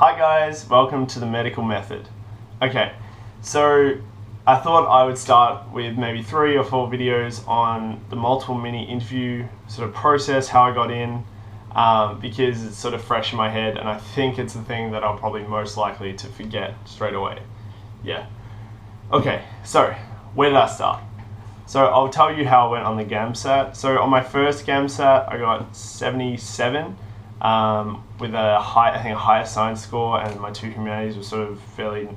Hi guys, welcome to the medical method. Okay, so I thought I would start with maybe 3 or 4 videos on the multiple mini interview sort of process, how I got in, because it's sort of fresh in my head and I think it's the thing that I'll probably most likely to forget straight away. Yeah. Okay, so where did I start? So I'll tell you how I went on the GAMSAT. So on my first GAMSAT, I got 77 with a higher science score, and my 2 humanities were sort of fairly,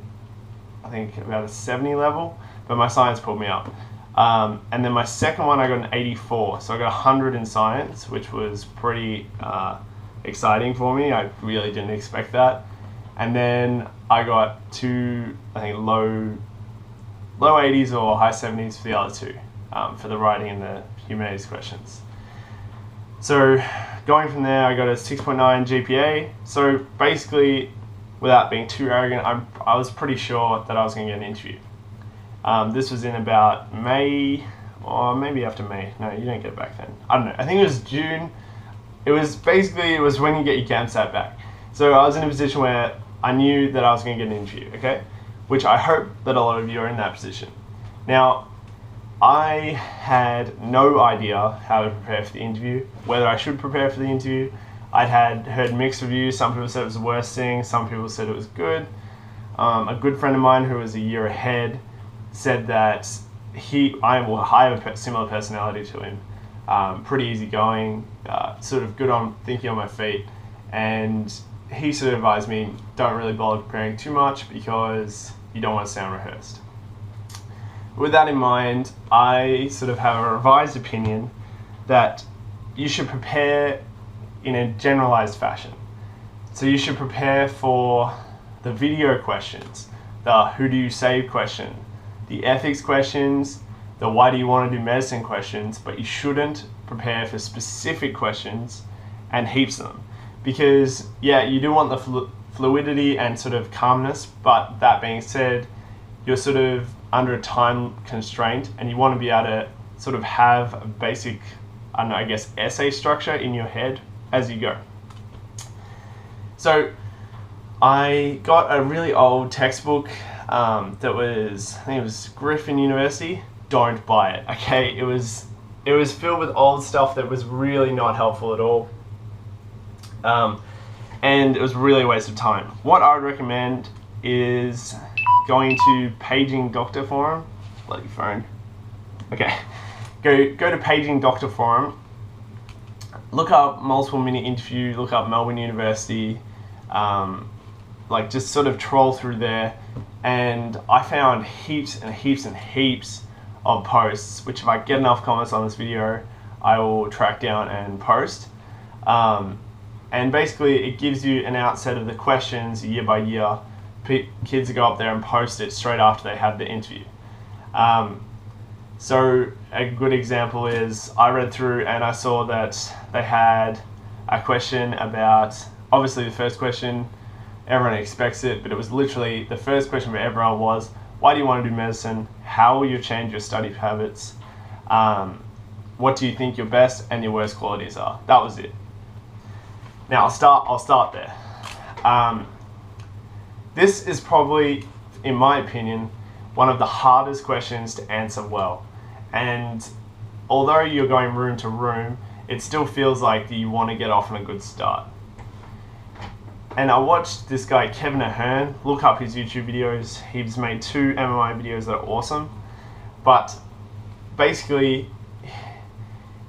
I think about a 70 level, but my science pulled me up. And then my second one, I got an 84. So I got 100 in science, which was pretty exciting for me. I really didn't expect that. And then I got 2, I think low 80s or high 70s for the other 2, for the writing and the humanities questions. So going from there, I got a 6.9 GPA. So basically, without being too arrogant, I was pretty sure that I was going to get an interview. This was in about May, or maybe after May. No, you didn't get it back then. I don't know. I think it was June. It was when you get your GAMSAT back. So I was in a position where I knew that I was going to get an interview, okay? Which I hope that a lot of you are in that position. Now, I had no idea how to prepare for the interview, whether I should prepare for the interview. I'd heard mixed reviews. Some people said it was the worst thing, some people said it was good. A good friend of mine who was a year ahead said that I have a similar personality to him, pretty easygoing, sort of good on thinking on my feet, and he sort of advised me, don't really bother preparing too much because you don't want to sound rehearsed. With that in mind, I sort of have a revised opinion that you should prepare in a generalized fashion. So you should prepare for the video questions, the who do you save question, the ethics questions, the why do you want to do medicine questions, but you shouldn't prepare for specific questions and heaps of them. Because yeah, you do want the fluidity and sort of calmness, but that being said, you're sort of under a time constraint and you want to be able to sort of have a basic, I guess, essay structure in your head as you go. So I got a really old textbook that was, I think it was Griffin University. Don't buy it, okay? It was filled with old stuff that was really not helpful at all. And it was really a waste of time. What I would recommend is going to Paging Doctor Forum. Let your phone. Okay. Go to Paging Doctor Forum. Look up multiple minute interview. Look up Melbourne University. Like just sort of troll through there, and I found heaps and heaps and heaps of posts, which if I get enough comments on this video, I will track down and post. And basically, it gives you an outset of the questions year by year. Kids go up there and post it straight after they have the interview. So a good example is I read through and I saw that they had a question about, obviously the first question, everyone expects it, but it was literally the first question for everyone was, why do you want to do medicine? How will you change your study habits? What do you think your best and your worst qualities are? That was it. Now I'll start there. This is probably, in my opinion, one of the hardest questions to answer well. And although you're going room to room, it still feels like you want to get off on a good start. And I watched this guy, Kevin Ahern, look up his YouTube videos. He's made 2 MMI videos that are awesome. But basically,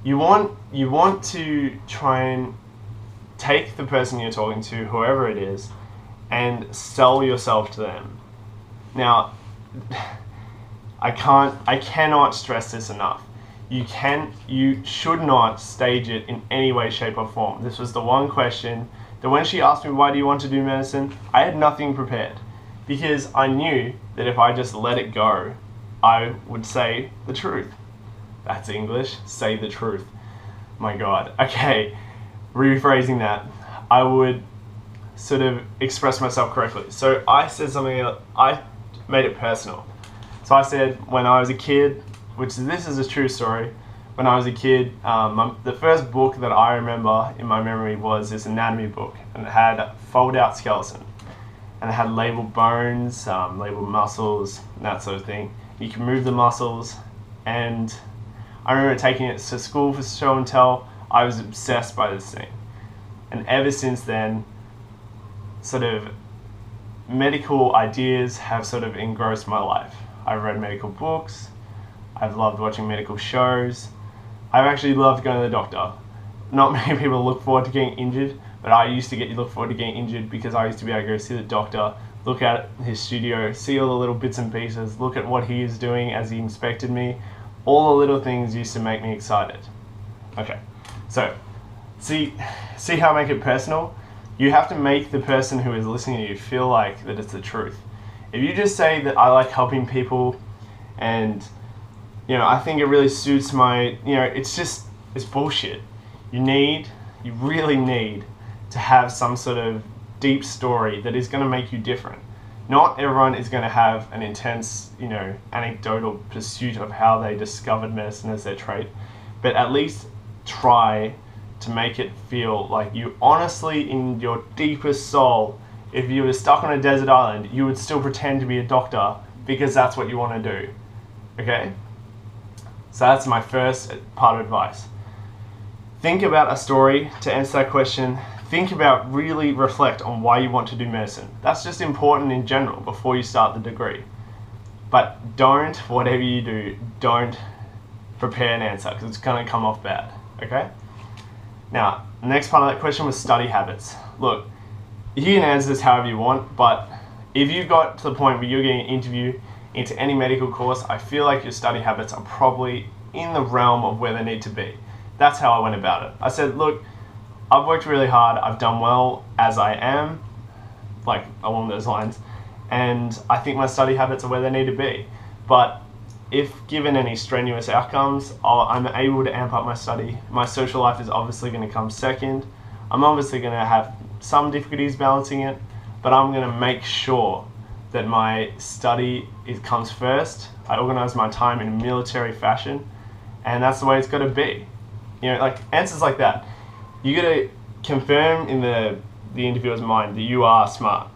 you want to try and take the person you're talking to, whoever it is, and sell yourself to them. Now, I cannot stress this enough. You should not stage it in any way, shape or form. This was the one question that when she asked me, why do you want to do medicine? I had nothing prepared, because I knew that if I just let it go, I would say the truth. That's English, say the truth. My God. Okay, rephrasing that, I would sort of express myself correctly. So I said something, I made it personal. So I said, when I was a kid, this is a true story, when I was a kid, the first book that I remember in my memory was this anatomy book, and it had a fold-out skeleton. and they had labeled bones, labeled muscles, and that sort of thing. You can move the muscles, and I remember taking it to school for show and tell. I was obsessed by this thing, and ever since then, sort of medical ideas have sort of engrossed my life. I've read medical books, I've loved watching medical shows, I've actually loved going to the doctor. Not many people look forward to getting injured, but I used to look forward to getting injured because I used to be able to go see the doctor, look at his studio, see all the little bits and pieces, look at what he is doing as he inspected me. All the little things used to make me excited. Okay, so see how I make it personal? You have to make the person who is listening to you feel like that it's the truth. If you just say that I like helping people and, I think it really suits my, it's bullshit. You really need to have some sort of deep story that is going to make you different. Not everyone is going to have an intense, anecdotal pursuit of how they discovered medicine as their trade, but at least try to make it feel like you honestly, in your deepest soul, if you were stuck on a desert island, you would still pretend to be a doctor because that's what you want to do. Okay? So that's my first part of advice. Think about a story to answer that question. Think about, really reflect on why you want to do medicine. That's just important in general before you start the degree. But whatever you do, don't prepare an answer because it's going to come off bad. Okay? Now, the next part of that question was study habits. Look, you can answer this however you want, but if you got to the point where you're getting an interview into any medical course, I feel like your study habits are probably in the realm of where they need to be. That's how I went about it. I said, look, I've worked really hard, I've done well as I am, like along those lines, and I think my study habits are where they need to be. But if given any strenuous outcomes, I'm able to amp up my study. My social life is obviously going to come second. I'm obviously going to have some difficulties balancing it, but I'm going to make sure that my study comes first. I organize my time in a military fashion, and that's the way it's got to be. Like answers like that. You got to confirm in the interviewer's mind that you are smart.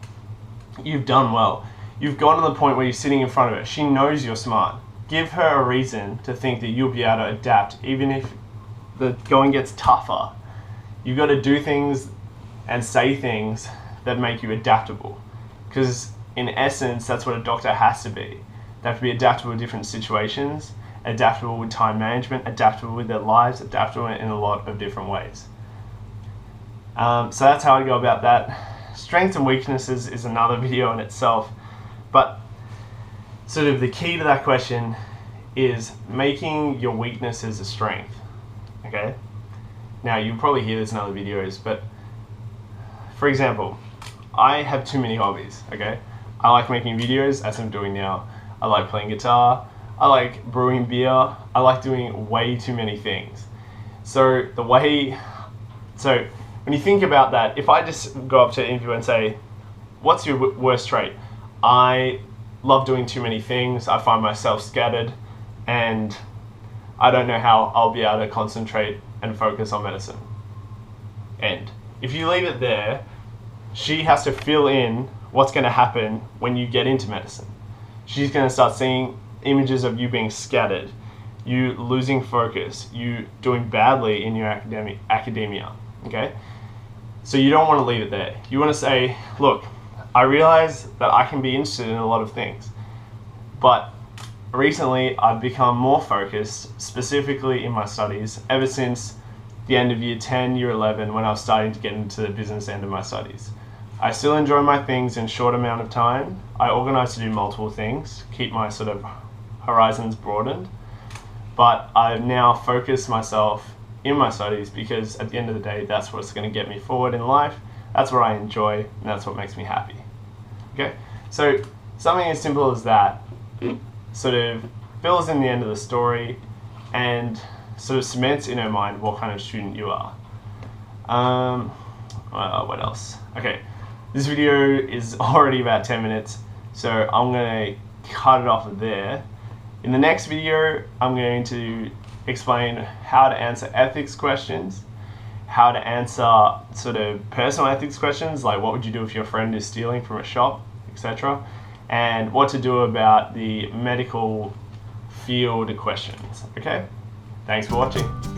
You've done well. You've gotten to the point where you're sitting in front of her. She knows you're smart. Give her a reason to think that you'll be able to adapt, even if the going gets tougher. You've got to do things and say things that make you adaptable. Because in essence, that's what a doctor has to be. They have to be adaptable to different situations, adaptable with time management, adaptable with their lives, adaptable in a lot of different ways. So that's how I go about that. Strengths and weaknesses is another video in itself, but sort of the key to that question is making your weaknesses a strength. Okay? Now, you'll probably hear this in other videos, but for example, I have too many hobbies, okay? I like making videos, as I'm doing now. I like playing guitar. I like brewing beer. I like doing way too many things. So when you think about that, if I just go up to an interviewer and say, what's your worst trait? I love doing too many things. I find myself scattered, and I don't know how I'll be able to concentrate and focus on medicine. And if you leave it there, she has to fill in what's going to happen when you get into medicine. She's going to start seeing images of you being scattered, you losing focus, you doing badly in your academia. Okay? So you don't want to leave it there. You want to say, look, I realize that I can be interested in a lot of things, but recently I've become more focused, specifically in my studies, ever since the end of year 10, year 11, when I was starting to get into the business end of my studies. I still enjoy my things in a short amount of time. I organize to do multiple things, keep my sort of horizons broadened, but I've now focused myself in my studies because at the end of the day, that's what's going to get me forward in life. That's what I enjoy, and that's what makes me happy. Okay, so something as simple as that sort of fills in the end of the story and sort of cements in her mind what kind of student you are. What else? Okay, this video is already about 10 minutes, so I'm going to cut it off there. In the next video, I'm going to explain how to answer ethics questions, how to answer sort of personal ethics questions, like what would you do if your friend is stealing from a shop, etc., and what to do about the medical field questions. Okay, thanks for watching.